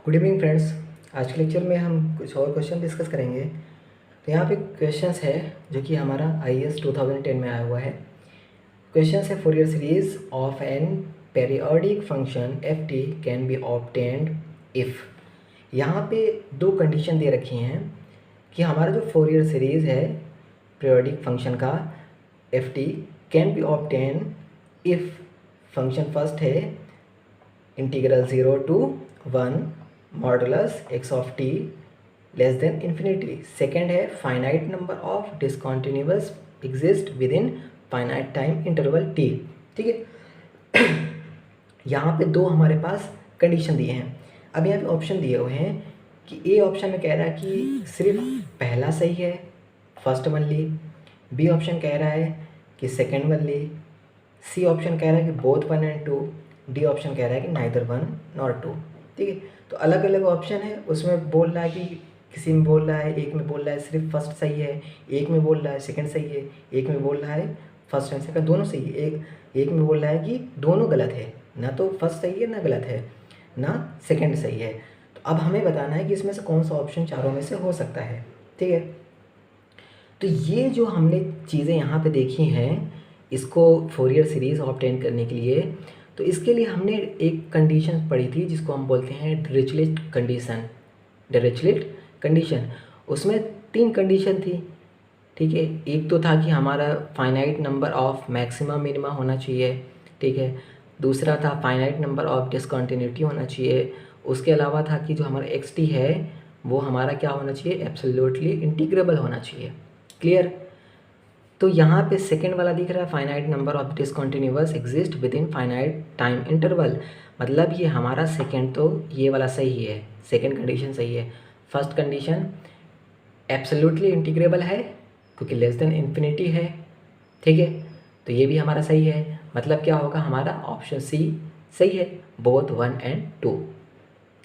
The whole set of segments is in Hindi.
Good evening friends. आज के लेक्चर में हम कुछ और क्वेश्चन डिस्कस करेंगे। तो यहाँ पे क्वेश्चंस है जो कि हमारा IAS 2010 में आया हुआ है। क्वेश्चंस है Fourier series of an periodic function F T can be obtained if. यहाँ पे दो कंडीशन दे रखी हैं कि हमारा जो फोरियर सीरीज़ है पीरियोडिक फंक्शन का F T can be obtain if function first है integral 0 to 1 modulus x of T less than infinity. Second है finite number of discontinuous exist within finite time interval T. ठीक है। यहाँ पे दो हमारे पास कंडीशन दिए हैं। अब यहाँ पे ऑप्शन दिए हुए हैं कि ए ऑप्शन में कह रहा है कि सिर्फ पहला सही है, फर्स्ट वनली। बी ऑप्शन कह रहा है कि सेकेंड वनली। सी ऑप्शन कह रहा है कि बोथ 1 and 2। डी ऑप्शन कह रहा है कि नाइदर 1 nor 2। ठीक है। तो अलग अलग ऑप्शन है, उसमें बोल रहा है कि किसी में बोल रहा है, एक में बोल रहा है सिर्फ फर्स्ट सही है, एक में बोल रहा है सेकंड सही है, एक में बोल रहा है फर्स्ट एंड सेकंड दोनों सही है, एक में बोल रहा है कि दोनों गलत है, ना तो फर्स्ट सही है ना गलत है ना सेकंड सही है। तो अब हमें बताना है कि इसमें से कौन सा ऑप्शन चारों में से हो सकता है। ठीक है। तो ये जो हमने चीज़ें यहाँ पे देखी हैं इसको फोरियर सीरीज़ ऑब्टेन करने के लिए, तो इसके लिए हमने एक कंडीशन पढ़ी थी जिसको हम बोलते हैं डिरिचलेट कंडीशन। डिरिचलेट कंडीशन, उसमें 3 कंडीशन थी। ठीक है। एक तो था कि हमारा finite number of maximum minima होना चाहिए। ठीक है। दूसरा था फाइनाइट नंबर ऑफ डिसकंटिन्यूटी होना चाहिए। उसके अलावा था कि जो हमारा एक्स टी है वो हमारा क्या होना चाहिए, एब्सोल्युटली इंटीग्रेबल होना चाहिए। क्लियर। तो यहाँ पे सेकंड वाला दिख रहा है finite number of discontinuous exist within finite time interval, मतलब ये हमारा सेकंड तो ये वाला सही है, सेकंड कंडीशन सही है। फर्स्ट कंडीशन एब्सोल्युटली इंटीग्रेबल है क्योंकि लेस देन इन्फिनिटी है। ठीक है। तो ये भी हमारा सही है, मतलब क्या होगा, हमारा ऑप्शन सी सही है, बोथ 1 and 2।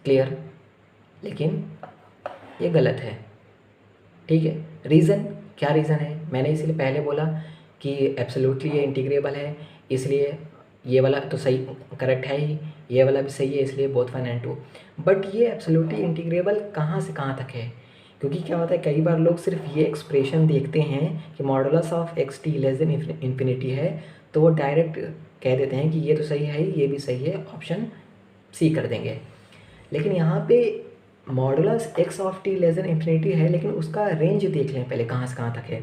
क्लियर। लेकिन ये गलत है। ठीक है। रीज़न क्या रीज़न है, मैंने इसलिए पहले बोला कि एब्सोल्युटली ये इंटीग्रेबल है, इसलिए ये वाला तो सही करेक्ट है ही, ये वाला भी सही है, इसलिए बोथ 1 and 2। बट ये एब्सोल्युटली इंटीग्रेबल कहाँ से कहाँ तक है, क्योंकि क्या होता है कई बार लोग सिर्फ ये एक्सप्रेशन देखते हैं कि modulus of X T less than infinity है, तो वो डायरेक्ट कह देते हैं कि ये तो सही है ही, ये भी सही है, ऑप्शन सी कर देंगे। लेकिन यहाँ पे modulus x of T less than infinity है, लेकिन उसका रेंज देख लें पहले कहाँ से कहाँ तक है।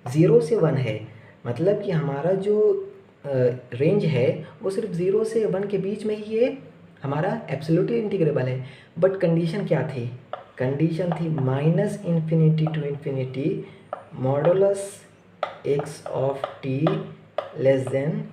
0 से 1 है, मतलब कि हमारा जो रेंज है वो सिर्फ 0 से 1 के बीच में ही ये हमारा एब्सोल्युटली इंटीग्रेबल है। बट कंडीशन क्या थी, कंडीशन थी minus infinity to infinity modulus x of T less than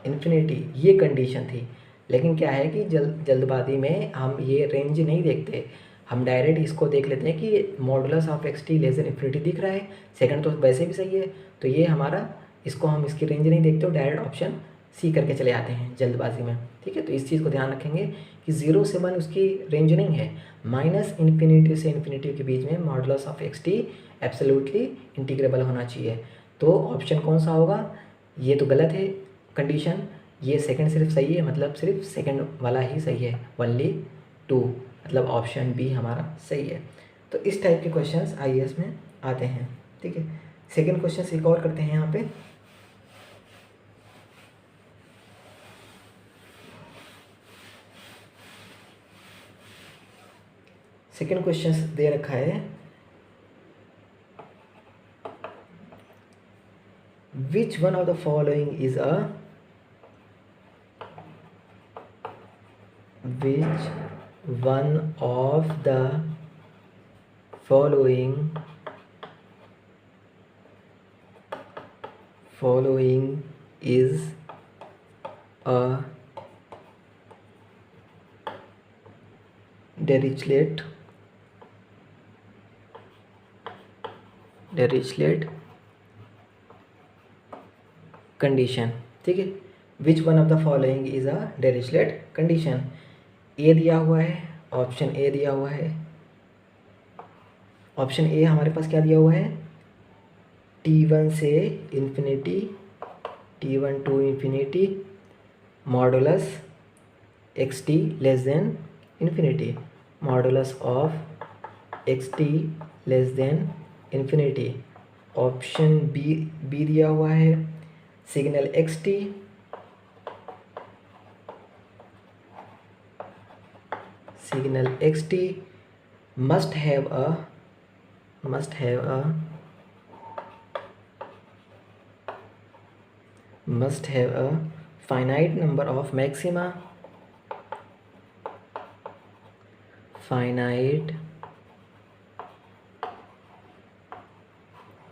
infinity, ये कंडीशन थी। लेकिन क्या है कि जल्दबाजी में हम ये रेंज नहीं देखते, हम डायरेक्ट इसको देख लेते हैं कि modulus of X T less than infinity दिख रहा है, सेकंड तो वैसे भी सही है, तो ये हमारा इसको हम इसकी रेंज नहीं देखते और डायरेक्ट ऑप्शन सी करके चले आते हैं जल्दबाजी में। ठीक है। तो इस चीज़ को ध्यान रखेंगे कि 0 से 1 उसकी रेंज नहीं है, माइनस इन्फिनिटी से इन्फिनिटी के बीच में modulus of X T absolutely integrable होना चाहिए। तो ऑप्शन कौन सा होगा, ये तो गलत है कंडीशन, ये सेकंड सिर्फ सही है, मतलब सिर्फ सेकंड वाला ही सही है, ओनली 2, मतलब ऑप्शन बी हमारा सही है। तो इस टाइप के क्वेश्चंस IAS में आते हैं। ठीक है। सेकंड क्वेश्चन एक और करते हैं यहाँ पे। सेकंड क्वेश्चन दे रखा है, which one of the following is a which one of the following is a Dirichlet condition. ठीक है। Which one of the following is a Dirichlet condition. A दिया हुआ है, ऑप्शन ए दिया हुआ है, ऑप्शन ए हमारे पास क्या दिया हुआ है, T1 से infinity, T1 to infinity modulus X T less than infinity, modulus of X T less than infinity. Option B दिया हुआ है, signal X T must have a finite number of maxima, finite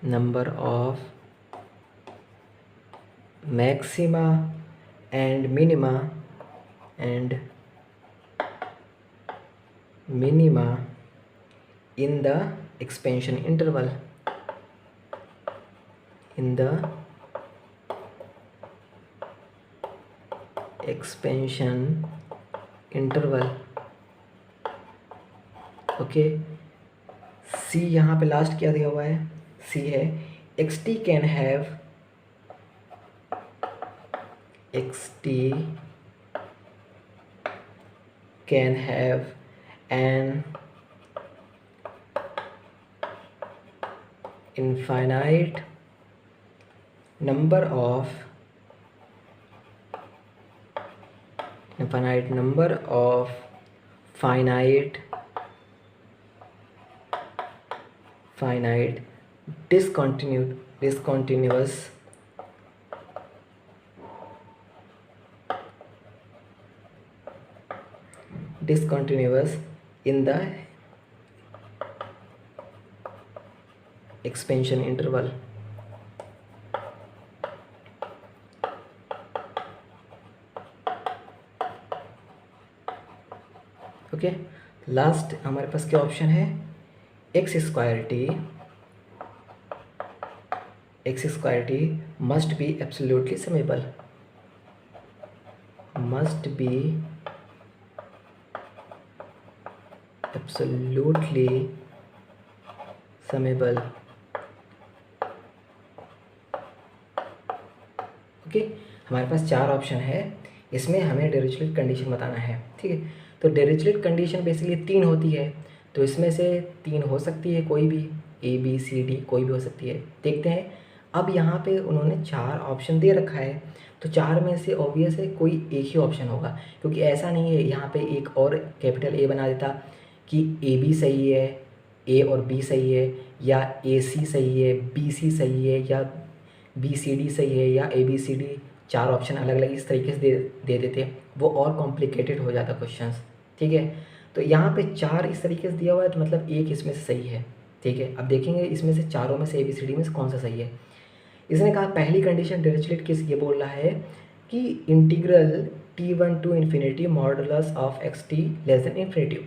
number of maxima and minima in the expansion interval, okay. C यहाँ पे लास्ट क्या दिया हुआ है, सी है x T can have an infinite number of finite discontinuous in the expansion interval। Okay, last हमारे पास क्या ऑप्शन है, x square T must be absolutely summable, okay. हमारे पास 4 ऑप्शन है, इसमें हमें डिरिचलेट कंडीशन बताना है, ठीक है। तो डिरिचलेट कंडीशन बेसिकली 3 होती है, तो इसमें से 3 हो सकती है, कोई भी ए बी सी डी कोई भी हो सकती है। देखते हैं, अब यहाँ पे उन्होंने 4 ऑप्शन दे रखा है, तो 4 में से ऑब्वियस है कोई एक ही ऑप्शन होगा, क्योंकि ऐसा नहीं है यहाँ पे एक और कैपिटल ए बना देता कि ए बी सही है, ए और बी सही है, या ए सी सही है, बी सी सही है, या बी सी डी सही है, या A B C D 4 option अलग अलग इस तरीके से दे देते, वो और कॉम्प्लिकेटेड हो जाता क्वेश्चंस, ठीक है। तो यहाँ पे 4 इस तरीके से दिया हुआ है, तो मतलब एक इसमें से सही है, ठीक है। अब देखेंगे इसमें से चारों में से ए बी सी डी में से कौन सा सही है। इसने कहा पहली कंडीशन डिरिचलेट किस ये बोल रहा है कि integral t1 to infinity modulus of X T less than infinity.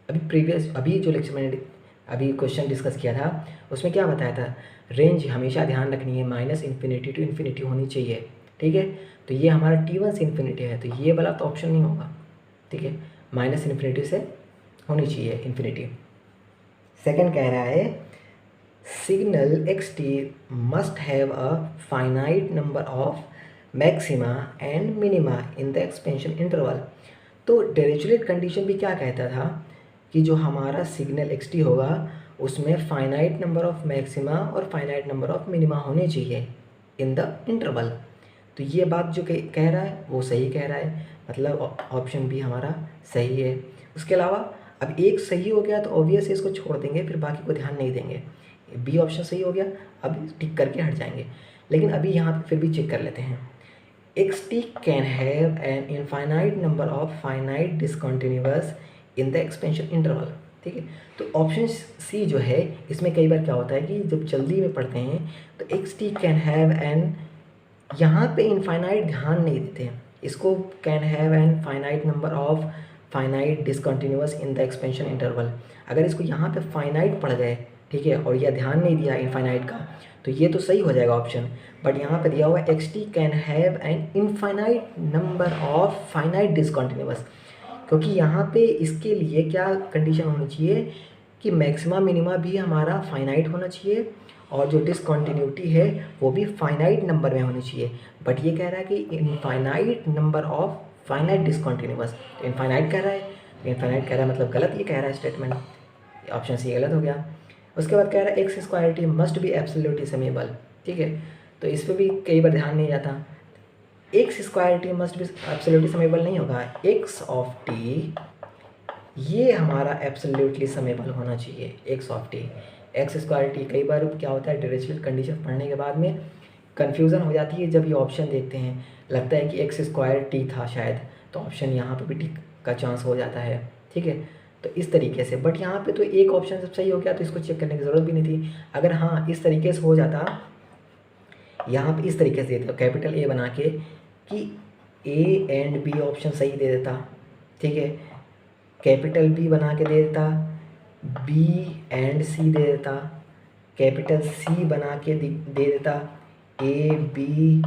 अभी जो लेक्चर मैंने अभी क्वेश्चन डिस्कस किया था उसमें क्या बताया था, रेंज हमेशा ध्यान रखनी है माइनस इन्फिनिटी टू इन्फिनिटी होनी चाहिए, ठीक है। तो ये हमारा t1 से इन्फिनिटी है, तो ये वाला तो ऑप्शन नहीं होगा, ठीक है, माइनस इन्फिनिटी से होनी चाहिए इन्फिनिटी। सेकंड कह रहा है signal X T must have a finite number of maxima and minima in the expansion interval. तो डिरिचलेट कंडीशन भी क्या कहता था कि जो हमारा सिग्नल एक्स टी होगा उसमें फाइनाइट नंबर ऑफ मैक्सिमा और फाइनाइट नंबर ऑफ मिनिमा होने चाहिए इन द इंटरवल। तो ये बात जो कह रहा है वो सही कह रहा है, मतलब ऑप्शन बी हमारा सही है। उसके अलावा अब एक सही हो गया तो ऑब्वियस इसको छोड़ देंगे, फिर बाकी को ध्यान नहीं देंगे। बी ऑप्शन सही हो गया, अब टिक करके हट जाएंगे। लेकिन अभी यहाँ पे फिर भी चेक कर लेते हैं, x T can have an infinite number of finite discontinuous in the expansion interval, ठीक है। तो ऑप्शन सी जो है इसमें कई बार क्या होता है कि जब जल्दी में पढ़ते हैं तो x T can have an, यहाँ पे इनफाइनाइट ध्यान नहीं देते हैं, इसको can have an finite number of finite discontinuous in the expansion interval. अगर इसको यहाँ पे फाइनाइट पढ़ गए, ठीक है, और यह ध्यान नहीं दिया इनफाइनाइट का, तो ये तो सही हो जाएगा ऑप्शन। बट यहाँ पे दिया हुआ है x T can have an infinite number of finite discontinuous, क्योंकि यहाँ पे इसके लिए क्या कंडीशन होनी चाहिए कि मैक्सिमा मिनिमा भी हमारा फाइनाइट होना चाहिए और जो डिसकंटिन्यूटी है वो भी फाइनाइट नंबर में होनी चाहिए। बट ये कह रहा है कि infinite number of finite discontinuous, तो इनफाइनाइट कह रहा है इनफाइनाइट कह रहा है मतलब गलत ये कह रहा है स्टेटमेंट, ऑप्शन सी गलत हो गया। उसके बाद कह रहा है x square T must be absolutely summable, ठीक है, तो इस पर भी कई बार ध्यान नहीं जाता। X square T must be absolutely summable नहीं होगा, एक्स ऑफ टी ये हमारा एब्सोल्युटली समेबल होना चाहिए, x of T. X square T कई बार क्या होता है डिफरेंशियल कंडीशन पढ़ने के बाद में कन्फ्यूज़न हो जाती है, जब ये ऑप्शन देखते हैं लगता है कि एक्स स्क्वायर टी था शायद, तो ऑप्शन यहाँ पे भी टी का चांस हो जाता है, ठीक है। तो इस तरीके से, बट यहाँ पे तो एक ऑप्शन सब सही हो गया तो इसको चेक करने की ज़रूरत भी नहीं थी। अगर हाँ इस तरीके से हो जाता, यहाँ पे इस तरीके से देता कैपिटल ए बना के कि ए एंड बी ऑप्शन सही दे देता, ठीक है, कैपिटल बी बना के दे देता, बी एंड सी दे देता, कैपिटल सी बना के दे देता, A B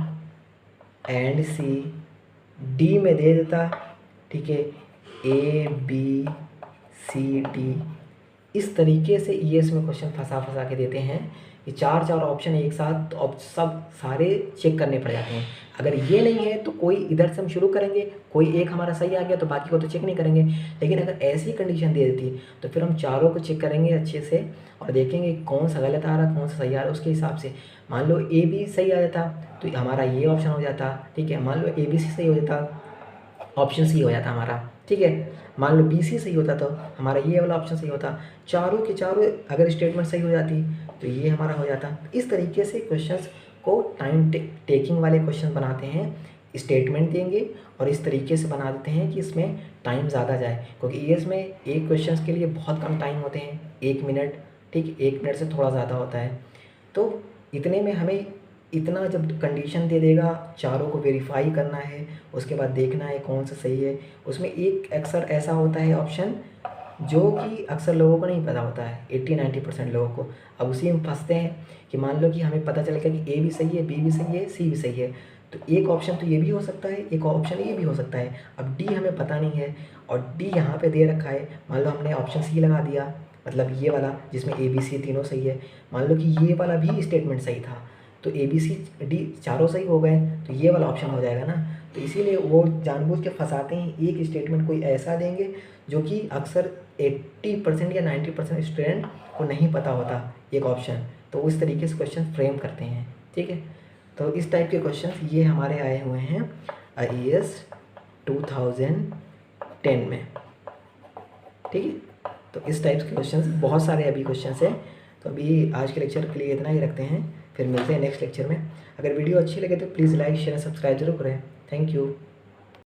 and C, D में दे देता, ठीक है, ए बी सी डी। इस तरीके से ईएस में क्वेश्चन फंसा के देते हैं। ये चार ऑप्शन एक साथ तो अब सब सारे चेक करने पड़ जाते हैं। अगर ये नहीं है तो कोई इधर से हम शुरू करेंगे, कोई एक हमारा सही आ गया तो बाकी को तो चेक नहीं करेंगे। लेकिन अगर ऐसी कंडीशन दे देती तो फिर हम चारों को चेक करेंगे अच्छे से और देखेंगे कौन सा गलत आ रहा कौन सा सही आ रहा, उसके हिसाब से। मान लो ए बी सही आ जाता तो हमारा ये ऑप्शन हो जाता, ठीक है। मान लो ए बी सी सही हो जाता, ऑप्शन सी हो जाता हमारा, ठीक है। मान लो बी सी सही होता तो हमारा ये वाला ऑप्शन सही होता। चारों के चारों अगर स्टेटमेंट सही हो जाती तो ये हमारा हो जाता। इस तरीके से क्वेश्चंस को टाइम टेकिंग वाले क्वेश्चन बनाते हैं, स्टेटमेंट देंगे और इस तरीके से बना देते हैं कि इसमें टाइम ज़्यादा जाए, क्योंकि ईएस में एक क्वेश्चंस के लिए बहुत कम टाइम होते हैं, 1 मिनट, ठीक, 1 मिनट से थोड़ा ज़्यादा होता है। तो इतने में हमें इतना जब कंडीशन दे देगा, चारों को वेरीफाई करना है, उसके बाद देखना है कौन सा सही है। उसमें एक अक्सर ऐसा होता है ऑप्शन जो कि अक्सर लोगों को नहीं पता होता है, 80-90% लोगों को। अब उसी में फंसते हैं कि मान लो कि हमें पता चल गया कि ए भी सही है, बी भी सही है, सी भी सही है, तो एक ऑप्शन तो ये भी हो सकता है, एक ऑप्शन ये भी हो सकता है। अब डी हमें पता नहीं है और डी यहाँ पे दे रखा है। मान लो हमने ऑप्शन सी लगा दिया, मतलब ये वाला जिसमें ए बी सी तीनों सही है, मान लो कि ये वाला भी स्टेटमेंट सही था तो ए बी सी डी चारों सही हो गए तो ये वाला ऑप्शन हो जाएगा ना। तो इसीलिए वो जानबूझ के फंसाते हैं, एक स्टेटमेंट कोई ऐसा देंगे जो कि अक्सर 80% या 90% स्टूडेंट को नहीं पता होता एक ऑप्शन, तो उस तरीके से क्वेश्चन फ्रेम करते हैं, ठीक है। तो इस टाइप के क्वेश्चन ये हमारे आए हुए हैं IAS 2010 में, ठीक है। तो इस टाइप के क्वेश्चन बहुत सारे अभी क्वेश्चन हैं। तो अभी आज के लेक्चर के लिए इतना ही रखते हैं, फिर मिलते हैं नेक्स्ट लेक्चर में। अगर वीडियो अच्छी लगे तो प्लीज़ लाइक शेयर सब्सक्राइब जरूर करें। Thank you.